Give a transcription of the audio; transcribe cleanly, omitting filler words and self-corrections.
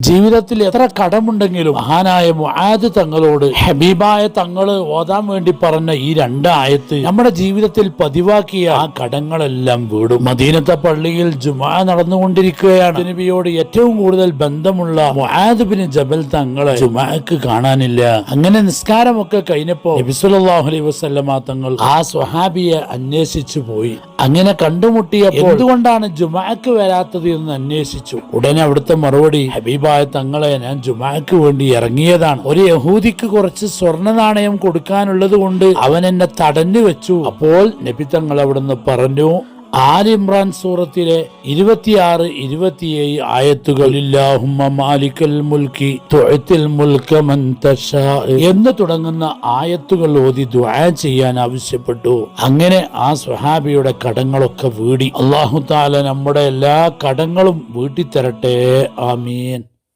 ജീവിതത്തിൽ എത്ര കടമുണ്ടെങ്കിലും മഹാനായ മുആദ് തങ്ങളോട് ഹബീബായ തങ്ങള് ഓതാൻ വേണ്ടി പറഞ്ഞ ഈ 2 ആയത്ത് നമ്മുടെ ജീവിതത്തിൽ പതിവാക്കിയ ആ കടങ്ങളെല്ലാം വീടും. മദീനത്തെ പള്ളിയിൽ ജുമുഅ നടന്നുകൊണ്ടിരിക്കുകയാണ്. നബിയോട് ഏറ്റവും കൂടുതൽ ബന്ധമുള്ള മുആദ് ബിൻ ജബൽ തങ്ങളെ ജുമുഅക്ക് കാണാനില്ല. അങ്ങനെ നിസ്കാരമൊക്കെ കഴിഞ്ഞപ്പോ നബി സല്ലല്ലാഹു അലൈഹി വസല്ലമ തങ്ങൾ ആ സ്വഹാബിയെ അന്വേഷിച്ചു പോയി. അങ്ങനെ കണ്ടുമുട്ടിയപ്പോൾ എന്തുകൊണ്ടാണ് ജുമുഅക്ക് വരാത്തത് എന്ന് അന്വേഷിച്ചു. ഉടനെ അവിടുത്തെ മറുപടി, ഹബീബായ തങ്ങളെ, ഞാൻ ജുമുഅക്ക് വേണ്ടി ഇറങ്ങിയതാണ്. ഒരു യഹൂദിക്ക് കുറച്ച് സ്വർണ്ണ നാണയം കൊടുക്കാനുള്ളത് കൊണ്ട് അവൻ എന്നെ തടഞ്ഞു വെച്ചു. അപ്പോൾ നബി തങ്ങൾ അവിടുന്ന് പറഞ്ഞു, ആലി ഇമ്രാൻ സൂറത്തിലെ 26-27 ആയത്തുകൾ മാലിക്കൽ മുൽക്കി തുഅത്തിൽ മുൽക മൻ തശാ എന്ന് തുടങ്ങുന്ന ആയത്തുകൾ ഓതി ദുആ ചെയ്യാൻ ആവശ്യപ്പെട്ടു. അങ്ങനെ ആ സ്വഹാബിയുടെ കടങ്ങളൊക്കെ വീടി. അല്ലാഹു തആല നമ്മുടെ എല്ലാ കടങ്ങളും വീട്ടിത്തരട്ടെ. ആമീൻ.